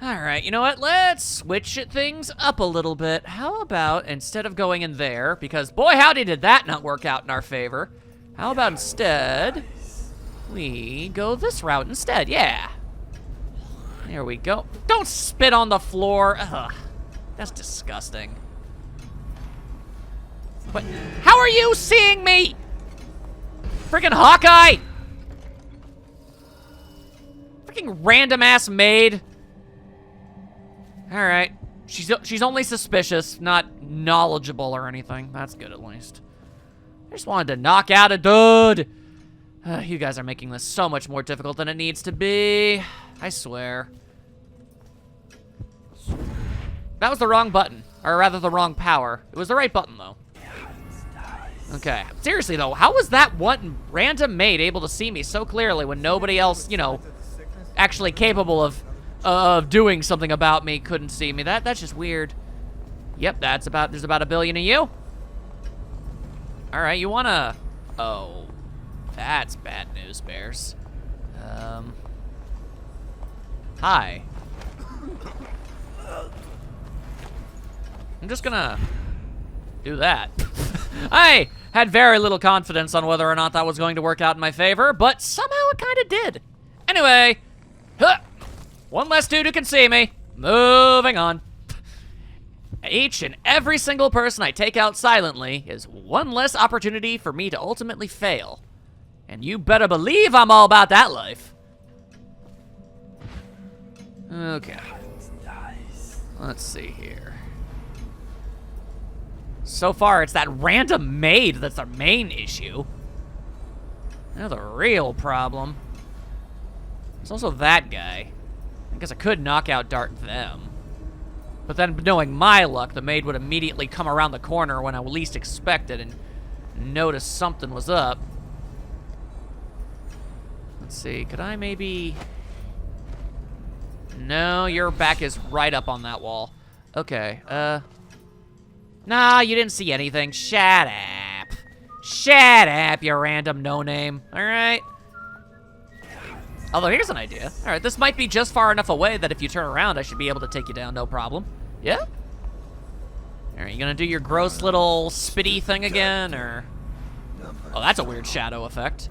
Alright, you know what? Let's switch things up a little bit. How about, instead of going in there, because boy howdy did that not work out in our favor. How about instead, we go this route instead, yeah. There we go. Don't spit on the floor. Ugh, that's disgusting. But how are you seeing me? Freaking Hawkeye! Freaking random ass maid. Alright. She's only suspicious, not knowledgeable or anything. That's good at least. I just wanted to knock out a dude. You guys are making this so much more difficult than it needs to be. I swear. That was the wrong button. Or rather, the wrong power. It was the right button, though. Okay. Seriously, though, how was that one random maid able to see me so clearly when nobody else, you know, actually capable of doing something about me couldn't see me? That's just weird. Yep, there's about 1 billion of you. All right, you wanna... Oh, that's bad news, Bears. Hi. I'm just gonna do that. I had very little confidence on whether or not that was going to work out in my favor, but somehow it kind of did. Anyway, one less dude who can see me. Moving on. Each and every single person I take out silently is one less opportunity for me to ultimately fail. And you better believe I'm all about that life. Okay. Let's see here. So far, it's that random maid that's our main issue. Now the real problem. There's also that guy. I guess I could knockout dart them. But then, knowing my luck, the maid would immediately come around the corner when I least expected and notice something was up. Let's see, could I maybe... No, your back is right up on that wall. Okay, Nah, you didn't see anything. Shut up. Shut up, you random no-name. Alright. Although, here's an idea. Alright, this might be just far enough away that if you turn around, I should be able to take you down, no problem. Yeah? Alright, you gonna do your gross little spitty thing again, or... Oh, that's a weird shadow effect.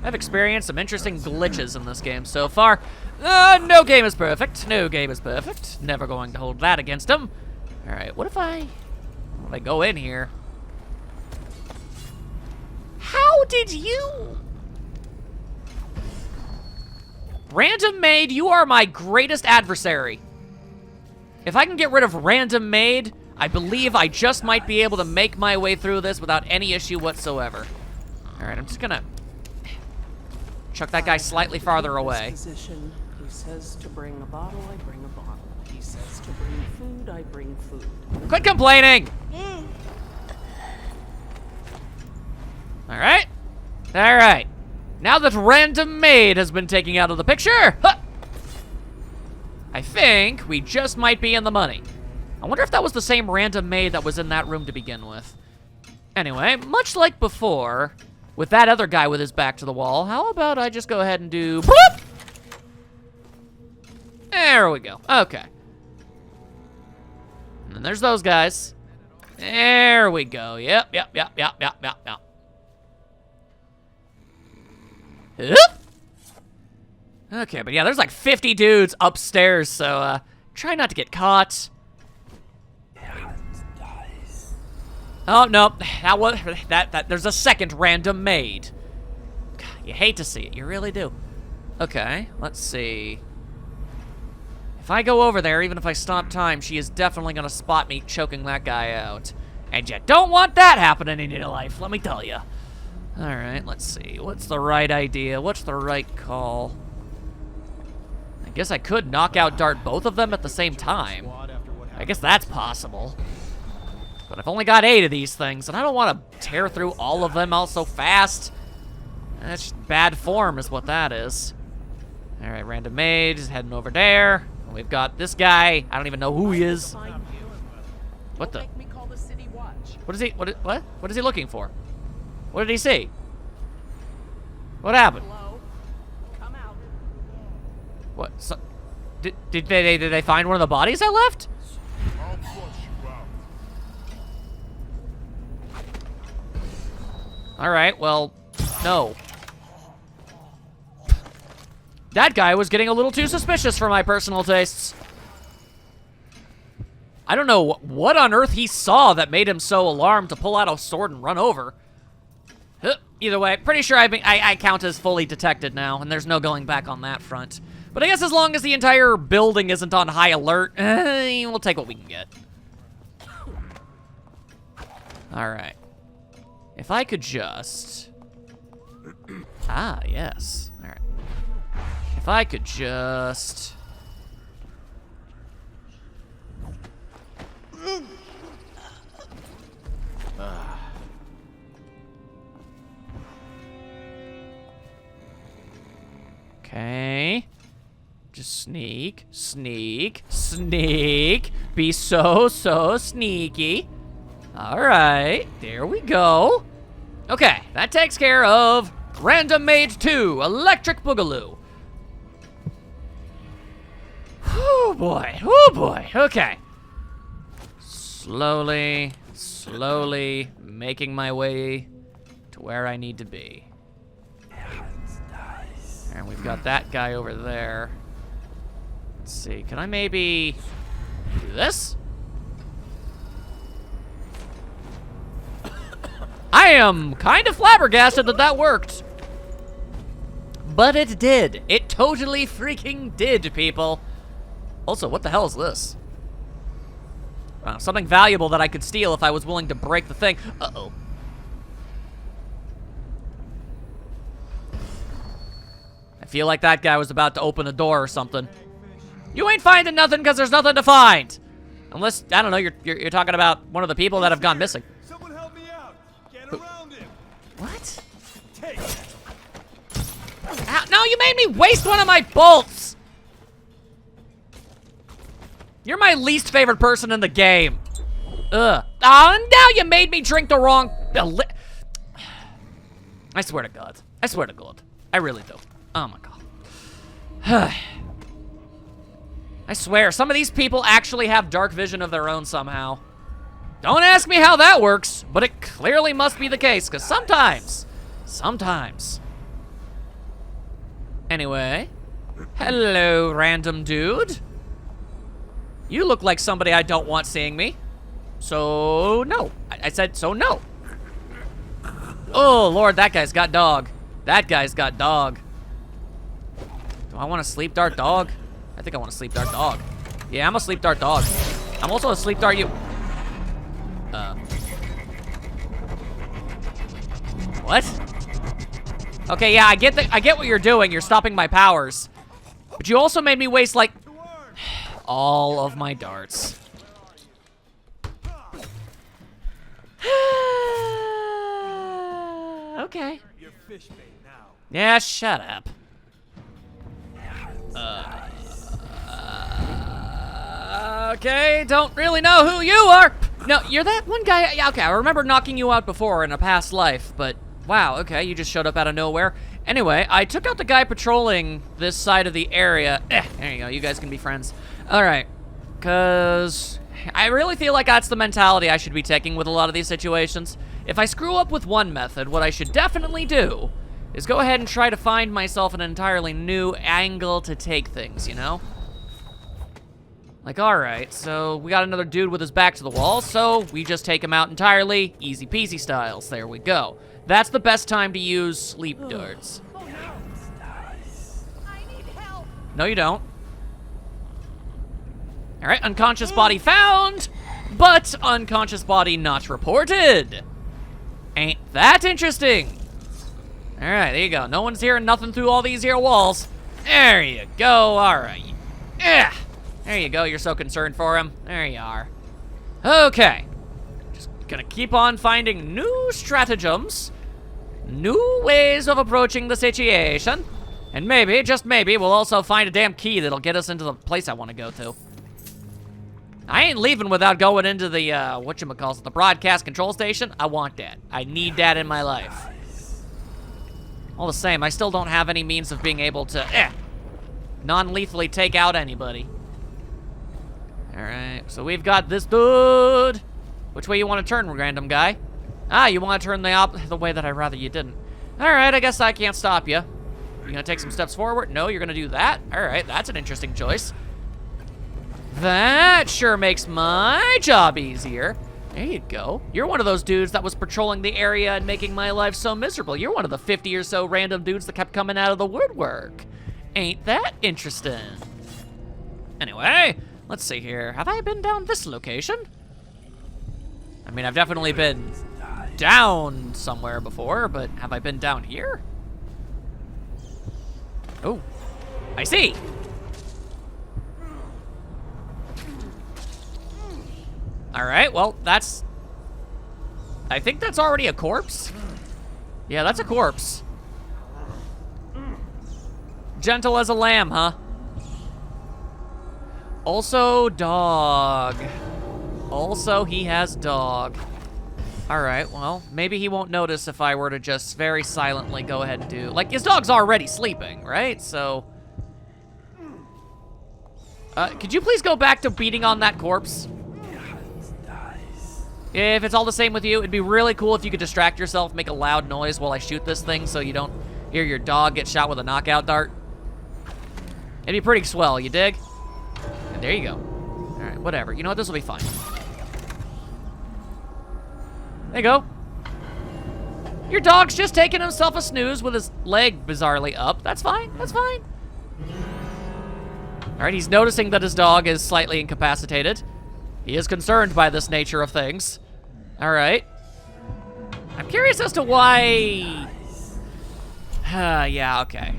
I've experienced some interesting glitches in this game so far. No game is perfect. No game is perfect. Never going to hold that against him. Alright, what if I go in here? How did you... Random maid, you are my greatest adversary. If I can get rid of random maid, I believe I just might be able to make my way through this without any issue whatsoever. Alright, I'm just gonna chuck that guy slightly farther away. He says to bring a bottle, I bring a bottle. He says to bring food, I bring food. Quit complaining! Alright. Alright. Now that random maid has been taken out of the picture, I think we just might be in the money. I wonder if that was the same random maid that was in that room to begin with. Anyway, much like before, with that other guy with his back to the wall, how about I just go ahead and do... Boop! There we go. Okay. And then there's those guys. There we go. Yep. Okay, but yeah, there's like 50 dudes upstairs, so try not to get caught. Oh no, there's a second random maid. God, you hate to see it, you really do. Okay, let's see. If I go over there, even if I stop time, she is definitely gonna spot me choking that guy out. And you don't want that happening in your life, let me tell you. All right, let's see. What's the right idea? What's the right call? I guess I could knockout dart both of them at the same time. I guess that's possible. But I've only got 8 of these things, and I don't want to tear through all of them all so fast. That's just bad form is what that is. All right, random maid is heading over there. And we've got this guy. I don't even know who he is. What the? What is he? What is he looking for? What did he see? What happened? What? Did they find one of the bodies I left? I'll flush you out. Alright, well, no. That guy was getting a little too suspicious for my personal tastes. I don't know what on earth he saw that made him so alarmed to pull out a sword and run over. Either way, pretty sure I count as fully detected now, and there's no going back on that front. But I guess as long as the entire building isn't on high alert, we'll take what we can get. Alright. If I could just... Ah, yes. Alright. If I could just... Okay. Just sneak, sneak, sneak. Be so sneaky. Alright, there we go. Okay, that takes care of Random Mage 2, Electric Boogaloo. Oh boy, okay. Slowly making my way to where I need to be. And we've got that guy over there. Let's see, can I maybe do this? I am kind of flabbergasted that that worked. But it did. It totally freaking did, people. Also, what the hell is this? Something valuable that I could steal if I was willing to break the thing. Uh-oh. I feel like that guy was about to open a door or something. You ain't finding nothing because there's nothing to find. Unless, I don't know, you're talking about one of the people that have gone missing. Someone help me out. Get around him. What? Take it. Ow, no, you made me waste one of my bolts! You're my least favorite person in the game. Ugh. Oh, now you made me drink the wrong... I swear to God. I swear to God. I really do. Oh my God. I swear, some of these people actually have dark vision of their own somehow. Don't ask me how that works, but it clearly must be the case, because sometimes. Anyway. Hello, random dude. You look like somebody I don't want seeing me. So, no. I said, so no. Oh, Lord, that guy's got dog. That guy's got dog. Do I want to sleep dart dog? I think I want to sleep dart dog. Yeah, I'm a sleep dart dog. I'm also a sleep dart you. What? Okay, yeah, I get what you're doing. You're stopping my powers. But you also made me waste, like, all of my darts. Okay. Your fish bait now. Yeah, shut up. Okay, don't really know who you are. No, you're that one guy. Yeah, okay, I remember knocking you out before in a past life, but wow, okay, you just showed up out of nowhere. Anyway, I took out the guy patrolling this side of the area. There you go, you guys can be friends. All right, because I really feel like that's the mentality I should be taking with a lot of these situations. If I screw up with one method, what I should definitely do is go ahead and try to find myself an entirely new angle to take things, you know? Like, alright, so we got another dude with his back to the wall, so we just take him out entirely, easy peasy styles. There we go. That's the best time to use sleep darts. Oh no! I need help! No, you don't. Alright, unconscious body found, but unconscious body not reported. Ain't that interesting? Alright, there you go. No one's hearing nothing through all these here walls. There you go, alright. Yeah. There you go, you're so concerned for him. There you are. Okay. Just gonna keep on finding new stratagems, new ways of approaching the situation, and maybe, just maybe, we'll also find a damn key that'll get us into the place I want to go to. I ain't leaving without going into the, whatchamacallit, the broadcast control station. I want that. I need that in my life. All the same, I still don't have any means of being able to, non-lethally take out anybody. Alright, so we've got this dude. Which way you want to turn, random guy? Ah, you want to turn the way that I'd rather you didn't. Alright, I guess I can't stop you. You gonna take some steps forward? No, you're gonna do that? Alright, that's an interesting choice. That sure makes my job easier. There you go. You're one of those dudes that was patrolling the area and making my life so miserable. You're one of the 50 or so random dudes that kept coming out of the woodwork. Ain't that interesting? Anyway, let's see here. Have I been down this location? I mean, I've definitely been down somewhere before, but have I been down here? Oh, I see. All right, well, that's... I think that's already a corpse. Yeah, that's a corpse. Gentle as a lamb, huh? Also, dog. Also, he has dog. All right, well, maybe he won't notice if I were to just very silently go ahead and do... Like, his dog's already sleeping, right? So... could you please go back to beating on that corpse? If it's all the same with you, it'd be really cool if you could distract yourself, make a loud noise while I shoot this thing so you don't hear your dog get shot with a knockout dart. It'd be pretty swell, you dig? And there you go. All right, whatever. You know what? This will be fine. There you go. Your dog's just taking himself a snooze with his leg bizarrely up. That's fine. That's fine. All right, he's noticing that his dog is slightly incapacitated. He is concerned by this nature of things. All right. I'm curious as to why... yeah, okay.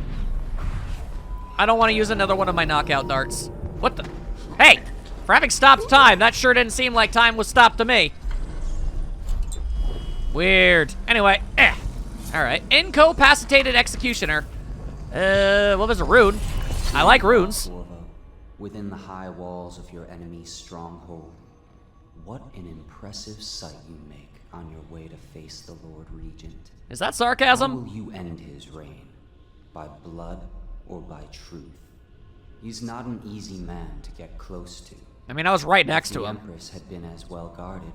I don't want to use another one of my knockout darts. What the... Hey! For having stopped time, that sure didn't seem like time was stopped to me. Weird. Anyway, All right. Incapacitated executioner. Well, there's a rune. I like runes. Within the high walls of your enemy's stronghold, what an impressive sight you make on your way to face the Lord Regent. Is that sarcasm? How will you end his reign? By blood or by truth? He's not an easy man to get close to. I mean, I was right next to The him. Empress had been as well guarded.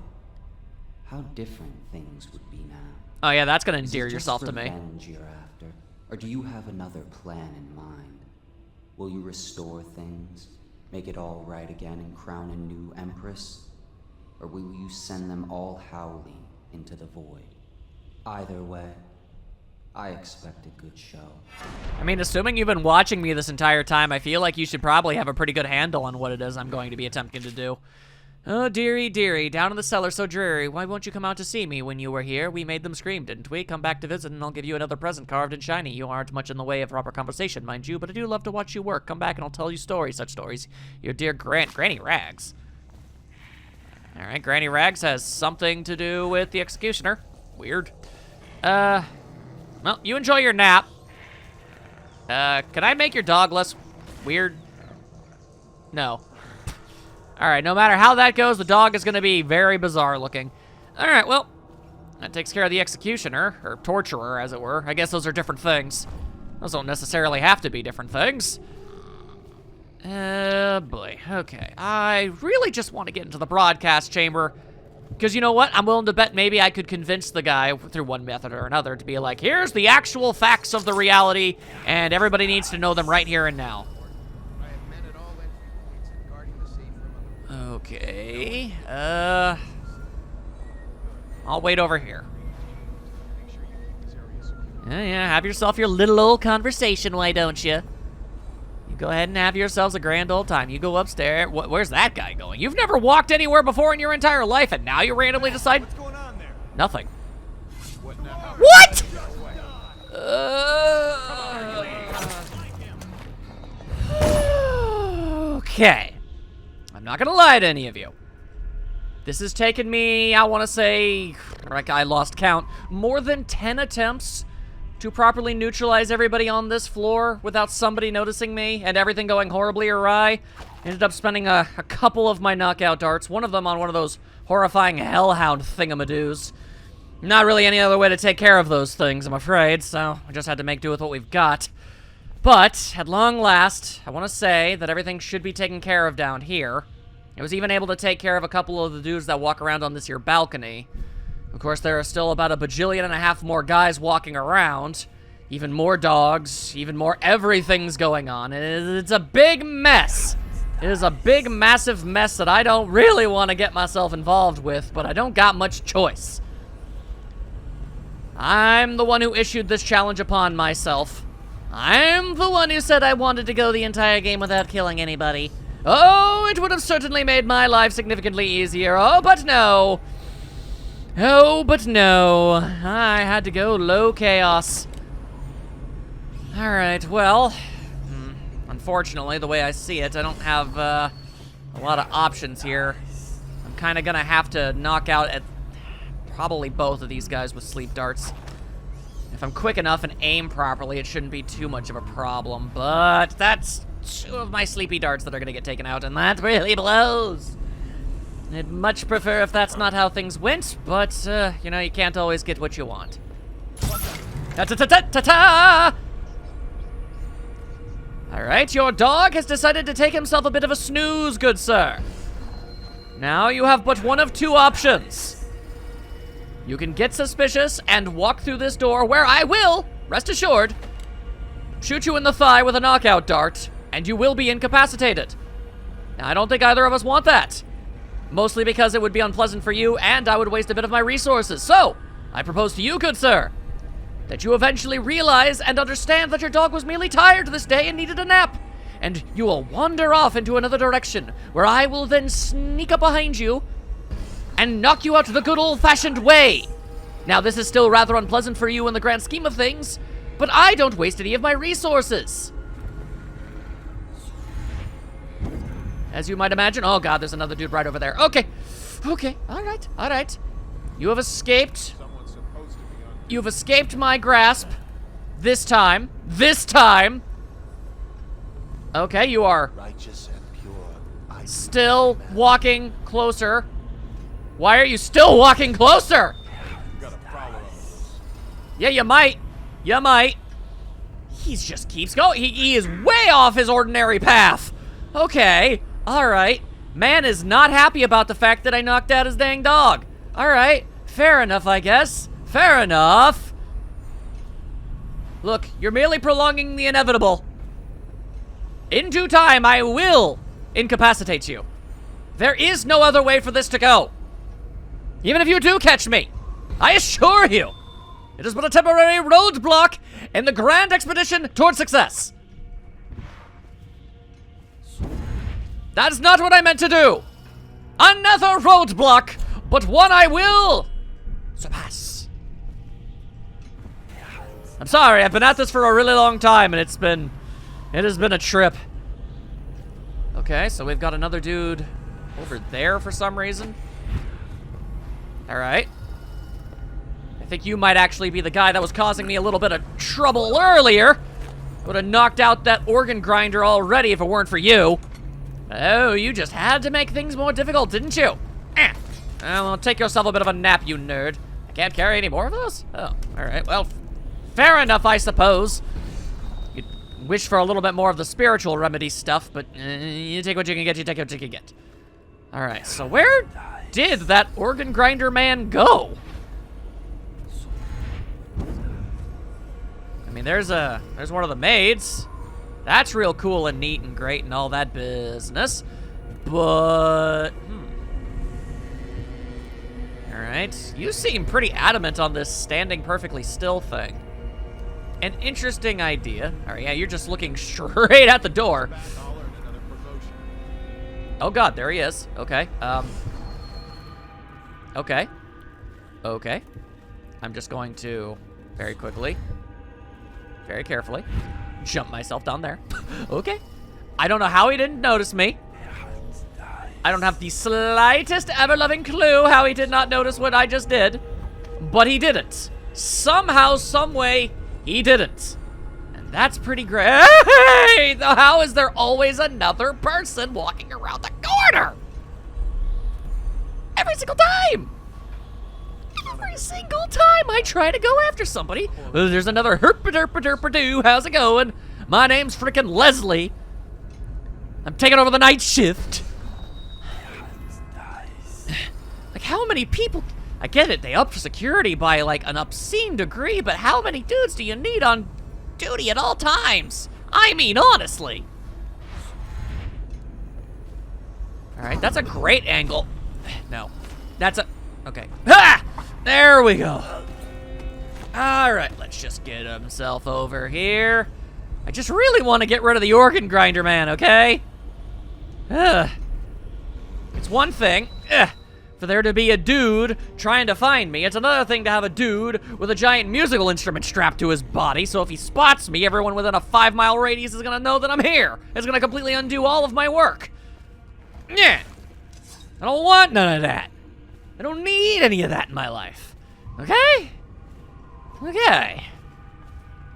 How different things would be now. Oh yeah, that's gonna Is it endear just yourself to me. revenge you're after, or do you have another plan in mind? Will you restore things, make it all right again, and crown a new empress? Or will you send them all howling into the void? Either way, I expect a good show. I mean, assuming you've been watching me this entire time, I feel like you should probably have a pretty good handle on what it is I'm going to be attempting to do. Oh, dearie, dearie, down in the cellar so dreary. Why won't you come out to see me? When you were here, we made them scream, didn't we? Come back to visit and I'll give you another present carved and shiny. You aren't much in the way of proper conversation, mind you, but I do love to watch you work. Come back and I'll tell you stories, such stories. Your dear Granny Rags. All right, Granny Rags has something to do with the executioner. Weird. Well, you enjoy your nap. Can I make your dog less weird? No. All right, no matter how that goes, the dog is gonna be very bizarre looking. All right, well, that takes care of the executioner, or torturer, as it were. I guess those are different things. Those don't necessarily have to be different things. Boy, okay. I really just want to get into the broadcast chamber, because you know what? I'm willing to bet maybe I could convince the guy through one method or another to be like, here's the actual facts of the reality, and everybody needs to know them right here and now. Okay, I'll wait over here. Yeah, have yourself your little old conversation, why don't you? You go ahead and have yourselves a grand old time. You go upstairs. Where's that guy going? You've never walked anywhere before in your entire life, and now you randomly decide... What's going on there? Nothing. What now? What? Okay. I'm not gonna lie to any of you. This has taken me, I want to say, like I lost count, more than 10 attempts to properly neutralize everybody on this floor without somebody noticing me and everything going horribly awry. Ended up spending a couple of my knockout darts, one of them on one of those horrifying hellhound thingamadoos. Not really any other way to take care of those things, I'm afraid, so I just had to make do with what we've got. But, at long last, I want to say that everything should be taken care of down here. I was even able to take care of a couple of the dudes that walk around on this here balcony. Of course, there are still about 1.5 bajillion more guys walking around. Even more dogs, even more everything's going on. It's a big mess. It is a big, massive mess that I don't really want to get myself involved with, but I don't got much choice. I'm the one who issued this challenge upon myself. I'm the one who said I wanted to go the entire game without killing anybody. Oh, it would have certainly made my life significantly easier. Oh, but no. Oh, but no. I had to go low chaos. Alright, well, unfortunately, the way I see it, I don't have a lot of options here. I'm kind of gonna have to knock out at probably both of these guys with sleep darts. If I'm quick enough and aim properly, it shouldn't be too much of a problem, but that's 2 of my sleepy darts that are gonna get taken out, and that really blows. I'd much prefer if that's not how things went, but, you know, you can't always get what you want. Ta-ta-ta-ta-ta-ta! Alright, your dog has decided to take himself a bit of a snooze, good sir. Now you have but one of 2 options. You can get suspicious and walk through this door where I will, rest assured, shoot you in the thigh with a knockout dart, and you will be incapacitated. Now, I don't think either of us want that. Mostly because it would be unpleasant for you, and I would waste a bit of my resources. So, I propose to you, good sir, that you eventually realize and understand that your dog was merely tired this day and needed a nap. And you will wander off into another direction, where I will then sneak up behind you and knock you out the good old-fashioned way. Now, this is still rather unpleasant for you in the grand scheme of things, but I don't waste any of my resources. As you might imagine, oh god, there's another dude right over there. Okay, all right. You have escaped. Someone's supposed to be on. You've escaped my grasp. This time. Okay, you are Righteous and pure. I still walking closer. Why are you still walking closer? got a prowler on this. Yeah, you might. He just keeps going. He is way off his ordinary path. Okay, all right. Man is not happy about the fact that I knocked out his dang dog. All right, fair enough, I guess. Fair enough. Look, you're merely prolonging the inevitable. In due time, I will incapacitate you. There is no other way for this to go. Even if you do catch me, I assure you, it is but a temporary roadblock in the grand expedition towards success. That is not what I meant to do. Another roadblock, but one I will surpass. I'm sorry, I've been at this for a really long time, and it has been a trip. Okay, so we've got another dude over there for some reason. All right. I think you might actually be the guy that was causing me a little bit of trouble earlier. Would have knocked out that organ grinder already if it weren't for you. Oh, you just had to make things more difficult, didn't you? Well, take yourself a bit of a nap, you nerd. I can't carry any more of those? Oh, all right. Well, fair enough, I suppose. You'd wish for a little bit more of the spiritual remedy stuff, but you take what you can get, you take what you can get. All right, so where did that organ grinder man go? I mean, there's one of the maids. That's real cool and neat and great and all that business. But, all right, you seem pretty adamant on this standing perfectly still thing. An interesting idea. All right, yeah, you're just looking straight at the door. Back dollar and another promotion. Oh god, there he is. Okay. Okay. I'm just going to very quickly, very carefully jump myself down there. Okay. I don't know how he didn't notice me. I don't have the slightest ever-loving clue how he did not notice what I just did, but he didn't. Somehow, some way, he didn't. And that's pretty great. Hey! How is there always another person walking around the corner? Every single time! Every single time I try to go after somebody, there's another herpa-derpa-derpa-doo, how's it going? My name's freaking Leslie. I'm taking over the night shift. Like, how many people... I get it, they upped security by, like, an obscene degree, but how many dudes do you need on duty at all times? I mean, honestly. Alright, that's a great angle. No. That's a... Okay. Ha! There we go. Alright, let's just get himself over here. I just really want to get rid of the organ grinder man, okay? It's one thing for there to be a dude trying to find me. It's another thing to have a dude with a giant musical instrument strapped to his body, so if he spots me, everyone within a 5-mile radius is gonna know that I'm here. It's gonna completely undo all of my work. Yeah. I don't want none of that. I don't need any of that in my life. Okay? Okay.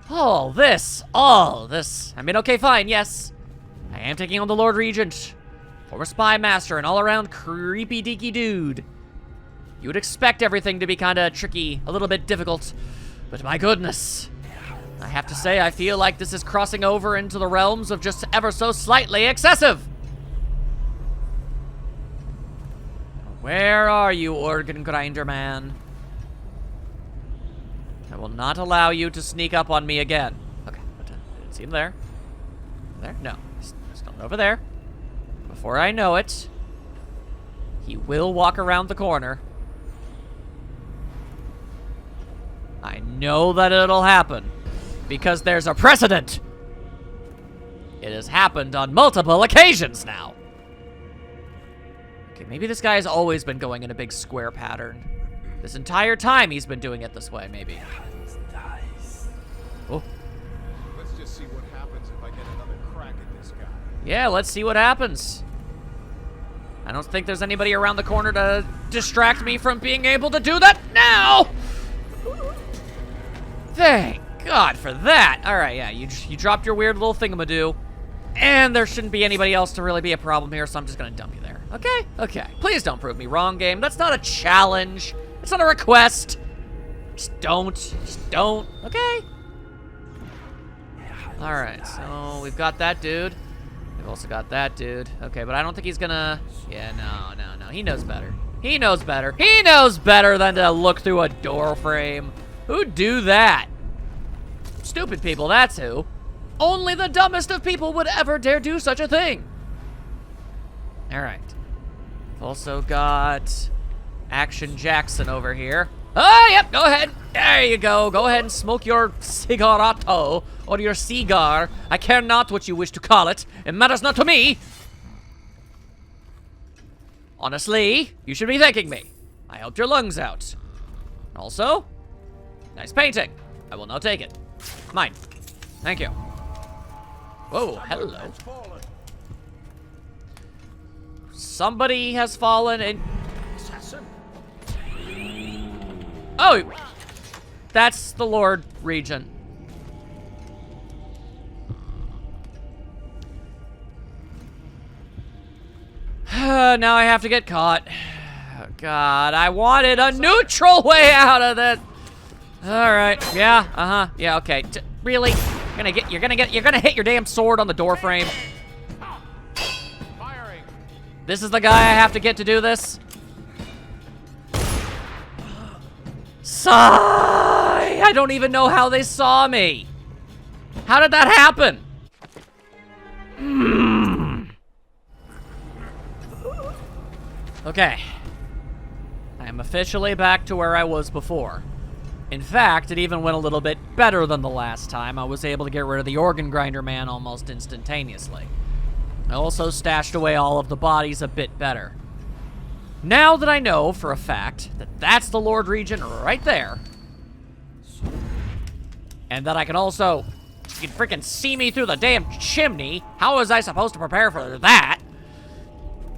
All this. I mean, okay, fine, yes. I am taking on the Lord Regent. Former spy master, an all-around creepy deaky dude. You would expect everything to be kinda tricky, a little bit difficult, but my goodness. I have to say, I feel like this is crossing over into the realms of just ever so slightly excessive. Where are you, organ grinder man? I will not allow you to sneak up on me again. Okay, I didn't see him there. There? No, he's still over there. Before I know it, he will walk around the corner. I know that it'll happen, because there's a precedent. It has happened on multiple occasions now. Okay, maybe this guy has always been going in a big square pattern. This entire time he's been doing it this way, maybe. Oh. Let's just see what happens if I get another crack at this guy. Yeah, let's see what happens. I don't think there's anybody around the corner to distract me from being able to do that now. Thank God for that. All right, yeah, you dropped your weird little thingamadoo. And there shouldn't be anybody else to really be a problem here, so I'm just gonna dump you there. Okay? Okay. Please don't prove me wrong, game. That's not a challenge. It's not a request. Just don't. Just don't. Okay? Alright, so we've got that dude. We've also got that dude. Okay, but I don't think he's gonna... Yeah, no. He knows better. He knows better. He knows better than to look through a door frame. Who'd do that? Stupid people, that's who. Only the dumbest of people would ever dare do such a thing. Alright. We've also got Action Jackson over here. Oh, yep, go ahead. There you go. Go ahead and smoke your cigaretto, or your cigar. I care not what you wish to call it. It matters not to me. Honestly, you should be thanking me. I helped your lungs out. Also, nice painting. I will now take it. Mine. Thank you. Whoa, hello. Somebody has fallen and... Assassin. Oh! That's the Lord Regent. Now I have to get caught. Oh, God, I wanted a neutral way out of this. All right, yeah, yeah, okay. Really? You're gonna hit your damn sword on the door frame. Firing. This is the guy I have to get to do this. Sigh! I don't even know how they saw me. How did that happen? Okay. I am officially back to where I was before. In fact, it even went a little bit better than the last time. I was able to get rid of the organ grinder man almost instantaneously. I also stashed away all of the bodies a bit better. Now that I know for a fact that that's the Lord Regent right there, and that I can also, you can freaking see me through the damn chimney, how was I supposed to prepare for that?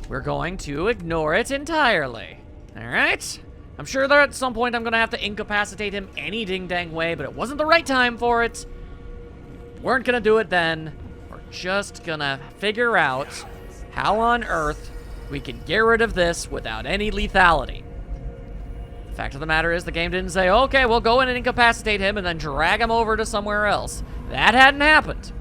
We're going to ignore it entirely. All right? I'm sure that at some point I'm gonna have to incapacitate him any ding-dang way, but it wasn't the right time for it. Weren't gonna do it then. We're just gonna figure out how on earth we can get rid of this without any lethality. The fact of the matter is the game didn't say, okay, we'll go in and incapacitate him and then drag him over to somewhere else. That hadn't happened.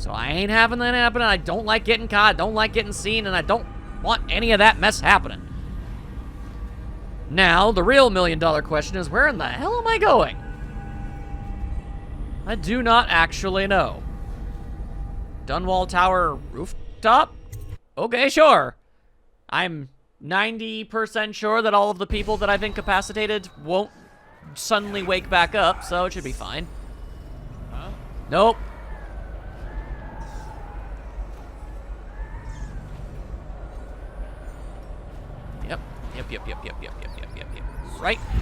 So I ain't having that happen. I don't like getting caught. I don't like getting seen, and I don't want any of that mess happening. Now, the real million-dollar question is, where in the hell am I going? I do not actually know. Dunwall Tower rooftop? Okay, sure. I'm 90% sure that all of the people that I've incapacitated won't suddenly wake back up, so it should be fine. Huh? Nope. Yep.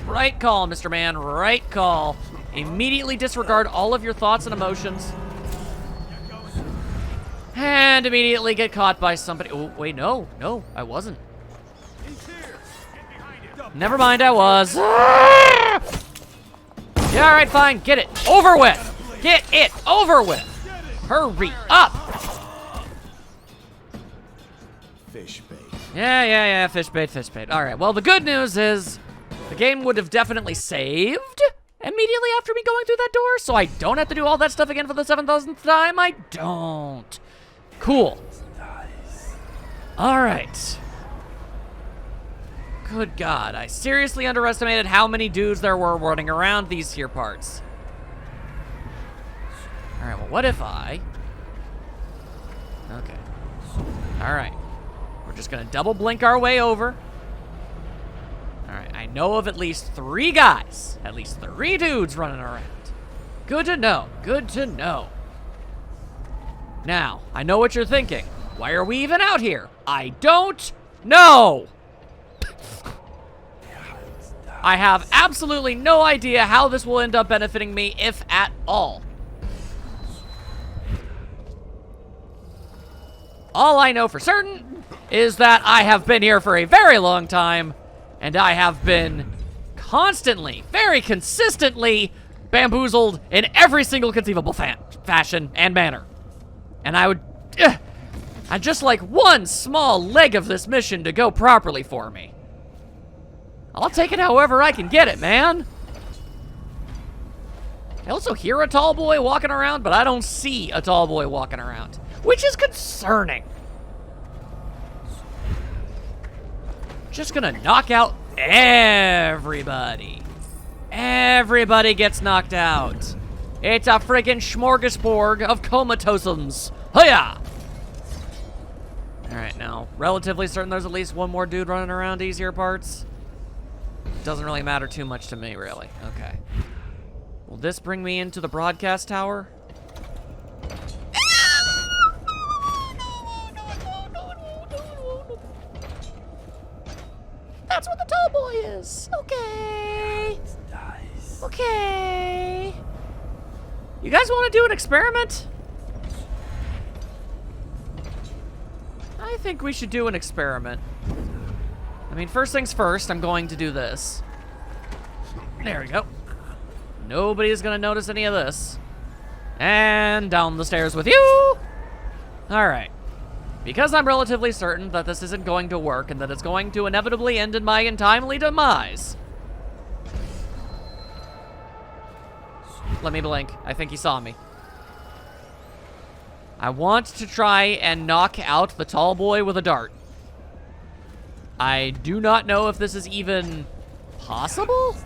Right call, Mr. Man, right call. Immediately disregard all of your thoughts and emotions. And immediately get caught by somebody. Oh, wait, no, I wasn't. Never mind, I was. Yeah, all right, fine, get it over with. Get it over with. Hurry up. Fish bait. Yeah, fish bait. All right, well, the good news is the game would have definitely saved immediately after me going through that door, so I don't have to do all that stuff again for the 7,000th time. I don't. Cool. All right. Good God, I seriously underestimated how many dudes there were running around these here parts. All right, well, what if I... Okay. All right. We're just gonna double blink our way over. All right, I know of at least 3 guys, at least 3 dudes running around. Good to know, good to know. Now, I know what you're thinking. Why are we even out here? I don't know. I have absolutely no idea how this will end up benefiting me, if at all. All I know for certain is that I have been here for a very long time, and I have been constantly, very consistently bamboozled in every single conceivable fashion and manner. And I'd just like one small leg of this mission to go properly for me. I'll take it however I can get it, man. I also hear a tall boy walking around, but I don't see a tall boy walking around, which is concerning. Just gonna knock out everybody. Everybody gets knocked out. It's a friggin' smorgasbord of comatosums. Hiya! Alright, now, relatively certain there's at least one more dude running around these here parts. Doesn't really matter too much to me, really. Okay. Will this bring me into the broadcast tower? That's what the tall boy is. Okay. Okay. You guys want to do an experiment? I think we should do an experiment. I mean, first things first, I'm going to do this. There we go. Nobody's gonna notice any of this. And down the stairs with you. All right. Because I'm relatively certain that this isn't going to work and that it's going to inevitably end in my untimely demise. Let me blink. I think he saw me. I want to try and knock out the tall boy with a dart. I do not know if this is even possible.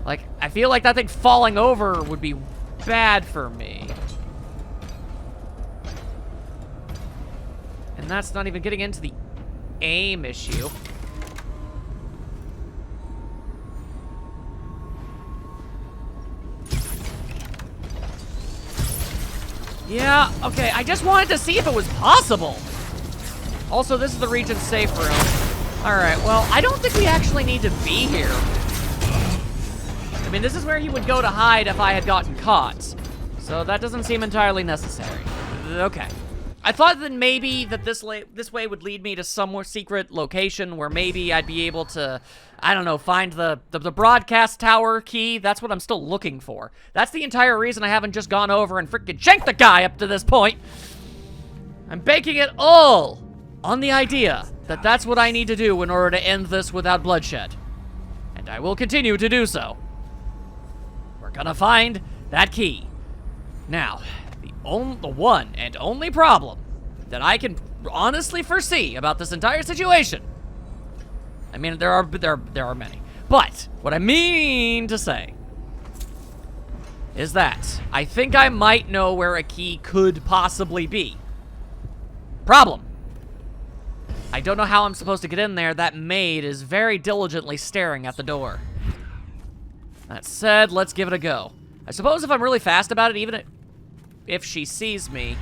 Like, I feel like that thing falling over would be bad for me. And that's not even getting into the aim issue. Yeah, okay, I just wanted to see if it was possible. Also, this is the Regent's safe room. All right, well, I don't think we actually need to be here. I mean, this is where he would go to hide if I had gotten caught. So that doesn't seem entirely necessary. Okay. I thought that maybe that this way would lead me to some more secret location where maybe I'd be able to, I don't know, find the broadcast tower key. That's what I'm still looking for. That's the entire reason I haven't just gone over and freaking shanked the guy up to this point. I'm banking it all on the idea that that's what I need to do in order to end this without bloodshed. And I will continue to do so. We're gonna find that key. Now, the one and only problem that I can honestly foresee about this entire situation. I mean, there are many. But what I mean to say is that I think I might know where a key could possibly be. Problem. I don't know how I'm supposed to get in there. That maid is very diligently staring at the door. That said, let's give it a go. I suppose if I'm really fast about it, even if she sees me.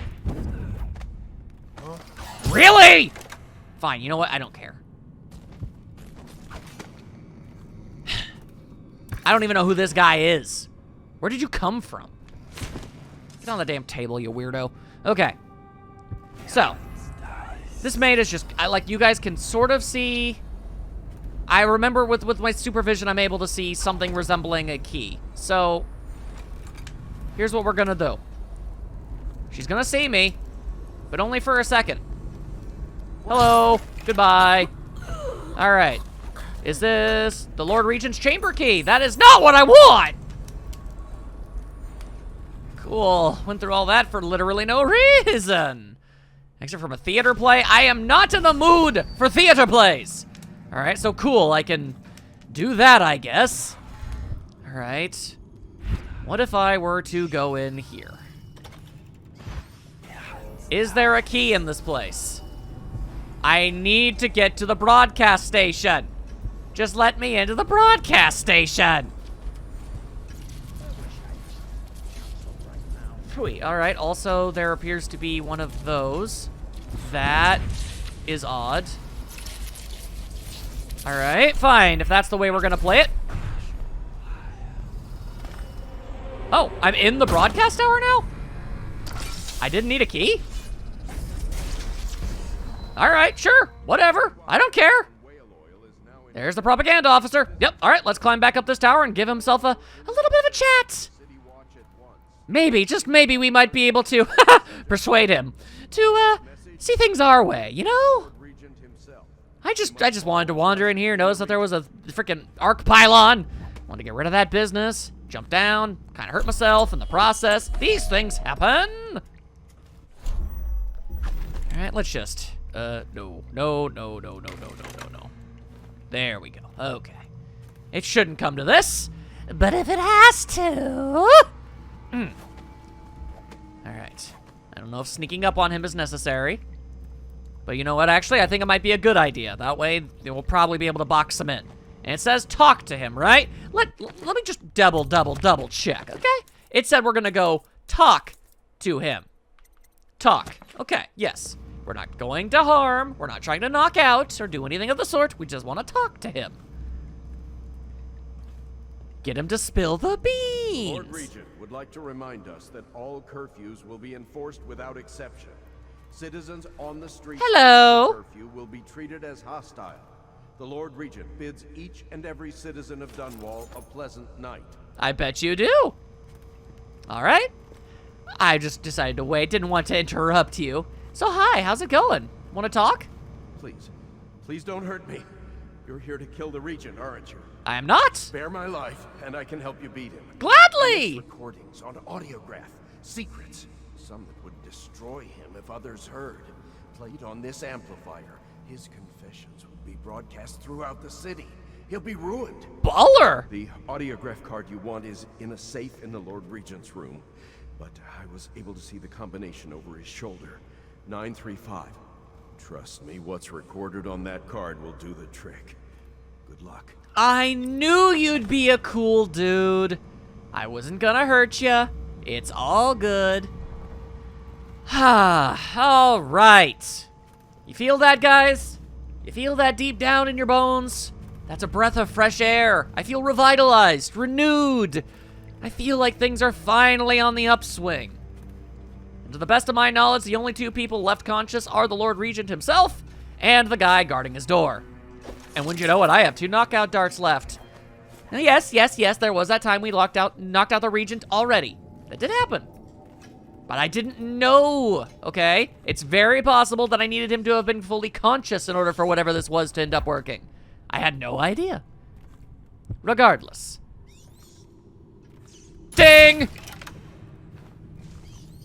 Really? Fine, you know what? I don't care. I don't even know who this guy is. Where did you come from? Get on the damn table, you weirdo. Okay. So, this maid is just, like, you guys can sort of see. I remember with my supervision, I'm able to see something resembling a key. So, here's what we're gonna do. She's gonna see me, but only for a second. Hello, goodbye. All right, is this the Lord Regent's chamber key? That is not what I want. Cool, went through all that for literally no reason. Except from a theater play. I am not in the mood for theater plays. All right, so cool, I can do that, I guess. All right, what if I were to go in here? Is there a key in this place? I need to get to the broadcast station. Just let me into the broadcast station. Phew, all right, also there appears to be one of those. That is odd. All right, fine, if that's the way we're gonna play it. Oh, I'm in the broadcast tower now? I didn't need a key? All right, sure, whatever, I don't care. There's the propaganda officer. Yep, all right, let's climb back up this tower and give himself a little bit of a chat. Maybe, just maybe, we might be able to persuade him to see things our way, you know? I just wanted to wander in here, notice that there was a freaking arc pylon. Wanted to get rid of that business, jump down, kind of hurt myself in the process. These things happen. All right, let's just, no. There we go, okay. It shouldn't come to this, but if it has to. All right, I don't know if sneaking up on him is necessary. But you know what, actually, I think it might be a good idea. That way, we'll probably be able to box him in. And it says talk to him, right? Let me just double check, okay? It said we're gonna go talk to him. Talk, okay, yes. We're not going to harm, we're not trying to knock out or do anything of the sort. We just wanna talk to him. Get him to spill the beans. Lord Regent would like to remind us that all curfews will be enforced without exception. Citizens on the streets Hello. after curfew will be treated as hostile. The Lord Regent bids each and every citizen of Dunwall a pleasant night. I bet you do. All right. I just decided to wait, didn't want to interrupt you. So hi, how's it going? Want to talk? Please don't hurt me. You're here to kill the Regent, aren't you? I am not. Spare my life, and I can help you beat him. Gladly. Recordings on audiograph, secrets, some that would destroy him if others heard. Played on this amplifier, his confessions would be broadcast throughout the city. He'll be ruined. Baller. The audiograph card you want is in a safe in the Lord Regent's room, but I was able to see the combination over his shoulder. 935. Trust me, what's recorded on that card will do the trick. Good luck. I knew you'd be a cool dude. I wasn't gonna hurt ya. It's all good. All right. You feel that, guys? You feel that deep down in your bones? That's a breath of fresh air. I feel revitalized, renewed. I feel like things are finally on the upswing. And to the best of my knowledge, the only two people left conscious are the Lord Regent himself and the guy guarding his door. And wouldn't you know it, I have 2 knockout darts left. Now, yes, there was that time we knocked out the Regent already. That did happen. But I didn't know, okay? It's very possible that I needed him to have been fully conscious in order for whatever this was to end up working. I had no idea. Regardless. Ding!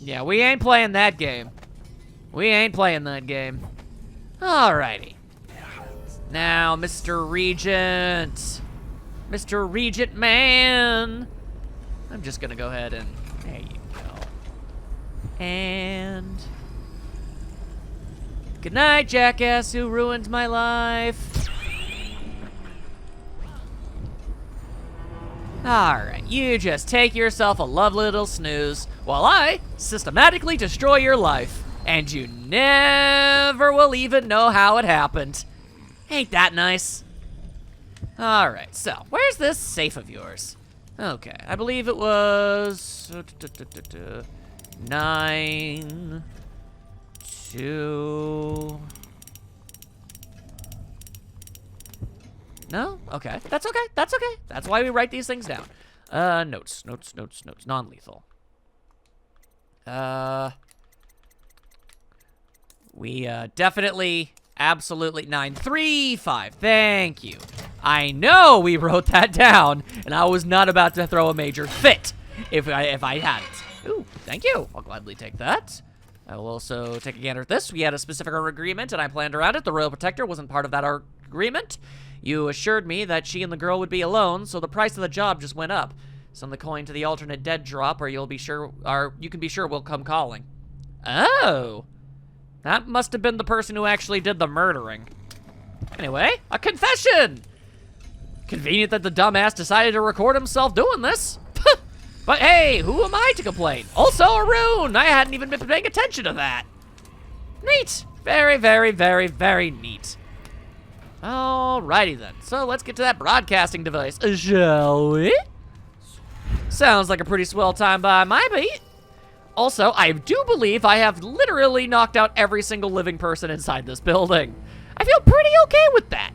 Yeah, we ain't playing that game. We ain't playing that game. Alrighty. Now, Mr. Regent. Mr. Regent man. I'm just gonna go ahead and... There you go. And... Good night, jackass who ruined my life. Alright, you just take yourself a lovely little snooze while I systematically destroy your life. And you never will even know how it happened. Ain't that nice? Alright, so, where's this safe of yours? Okay, I believe it was... 9... 2... No? Okay, that's okay, that's okay. That's why we write these things down. Notes. Non-lethal. We, definitely, absolutely, 935, thank you. I know we wrote that down, and I was not about to throw a major fit if I hadn't. Ooh, thank you, I'll gladly take that. I will also take a gander at this. We had a specific agreement, and I planned around it. The Royal Protector wasn't part of that agreement. You assured me that she and the girl would be alone, so the price of the job just went up. Send the coin to the alternate dead drop, or you can be sure we'll come calling. Oh. That must have been the person who actually did the murdering. Anyway, a confession! Convenient that the dumbass decided to record himself doing this. But hey, who am I to complain? Also a rune! I hadn't even been paying attention to that. Neat. Very, very, very, very neat. Alrighty then. So let's get to that broadcasting device, shall we? Sounds like a pretty swell time by my beat. Also, I do believe I have literally knocked out every single living person inside this building. I feel pretty okay with that.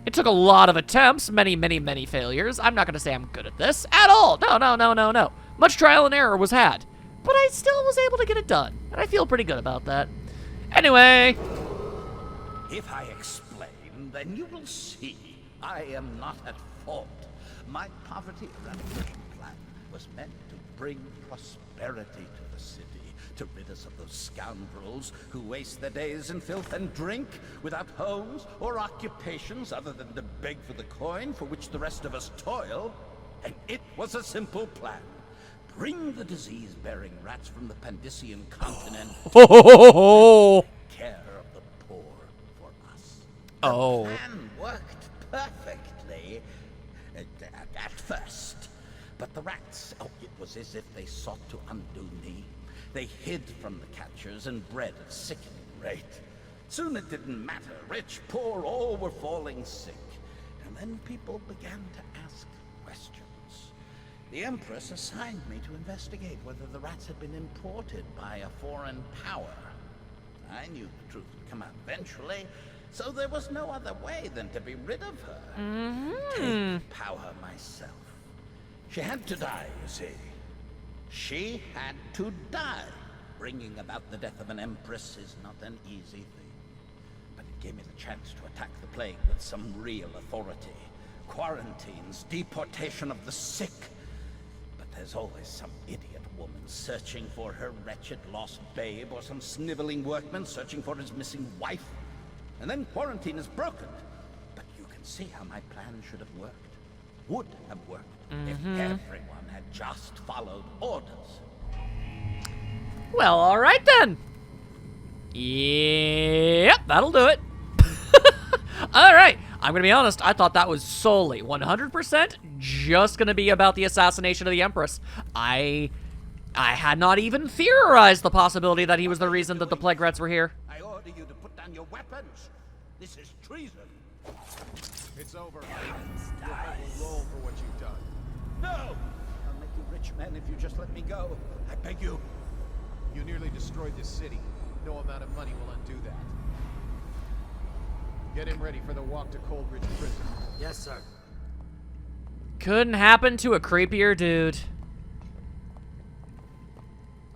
It took a lot of attempts, many, many, many failures. I'm not gonna say I'm good at this at all. No. Much trial and error was had, but I still was able to get it done, and I feel pretty good about that. Anyway. If I explain, then you will see I am not at fault. My poverty eradication plan was meant to bring prosperity to the city, to rid us of those scoundrels who waste their days in filth and drink, without homes or occupations other than to beg for the coin for which the rest of us toil. And it was a simple plan. Bring the disease-bearing rats from the Pandician continent. Care of the poor for us. The plan worked perfectly at first. But the rats, it was as if they sought to undo me. They hid from the catchers and bred at sickening rate. Soon it didn't matter. Rich, poor, all were falling sick. And then people began to ask questions. The Empress assigned me to investigate whether the rats had been imported by a foreign power. I knew the truth would come out eventually, so there was no other way than to be rid of her. Take power myself. She had to die, you see. She had to die. Bringing about the death of an empress is not an easy thing. But it gave me the chance to attack the plague with some real authority. Quarantines, deportation of the sick. But there's always some idiot woman searching for her wretched lost babe, or some sniveling workman searching for his missing wife. And then quarantine is broken. But you can see how my plan should have worked. Would have worked if everyone had just followed orders. Well, alright then. Yep, that'll do it. Alright, I'm gonna be honest, I thought that was solely 100% just gonna be about the assassination of the Empress. I had not even theorized the possibility that he was the reason that the plague rats were here. I order you to put down your weapons. This is treason. It's over. You'll have a roll for what you've done. No! I'll make you rich men if you just let me go. I beg you. You nearly destroyed this city. No amount of money will undo that. Get him ready for the walk to Coldridge Prison. Yes, sir. Couldn't happen to a creepier dude.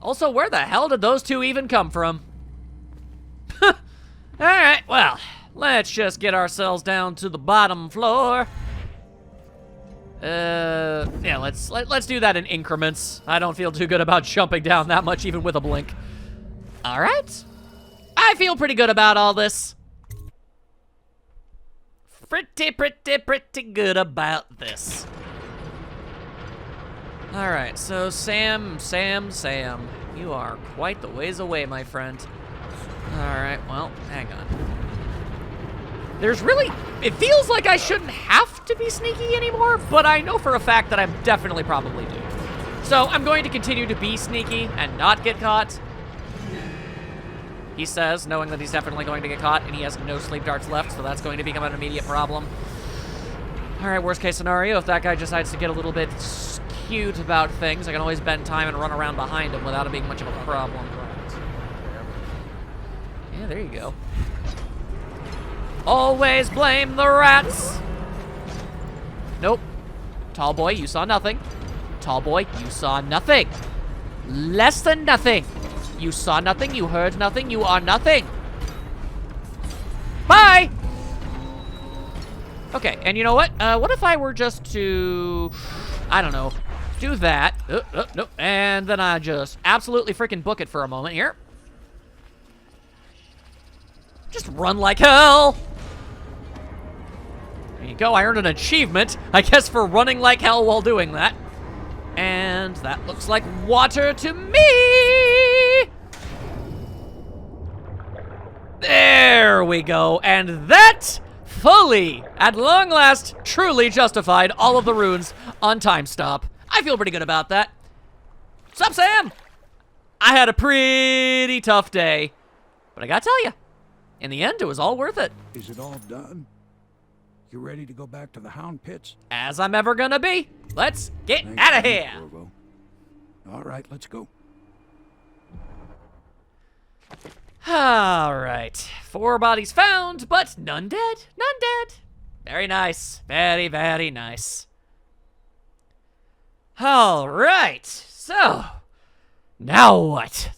Also, where the hell did those two even come from? Alright, well, let's just get ourselves down to the bottom floor. Yeah, let's do that in increments. I don't feel too good about jumping down that much, even with a blink. All right. I feel pretty good about all this. Pretty good about this. All right, so Sam, you are quite the ways away, my friend. All right, well, hang on. There's really, it feels like I shouldn't have to be sneaky anymore, but I know for a fact that I'm definitely probably do. So I'm going to continue to be sneaky and not get caught. He says, knowing that he's definitely going to get caught, and he has no sleep darts left, so that's going to become an immediate problem. All right, worst case scenario, if that guy decides to get a little bit cute about things, I can always bend time and run around behind him without it being much of a problem. Yeah, there you go. Always blame the rats. Nope. Tall boy, you saw nothing. Tall boy, you saw nothing. Less than nothing. You saw nothing, you heard nothing, you are nothing. Bye! Okay, and you know what? What if I were just to, I don't know, do that. Nope. And then I just absolutely freaking book it for a moment here. Just run like hell. There you go, I earned an achievement, I guess, for running like hell while doing that. And that looks like water to me! There we go, and that fully, at long last, truly justified all of the runes on time stop. I feel pretty good about that. Sup, Sam? I had a pretty tough day, but I gotta tell you, in the end, it was all worth it. Is it all done? You ready to go back to the Hound Pits? As I'm ever gonna be. Let's get Thanks, out of here. Corvo. All right, let's go. All right. 4 bodies found, but none dead. None dead. Very nice. Very, very nice. All right. So, now what?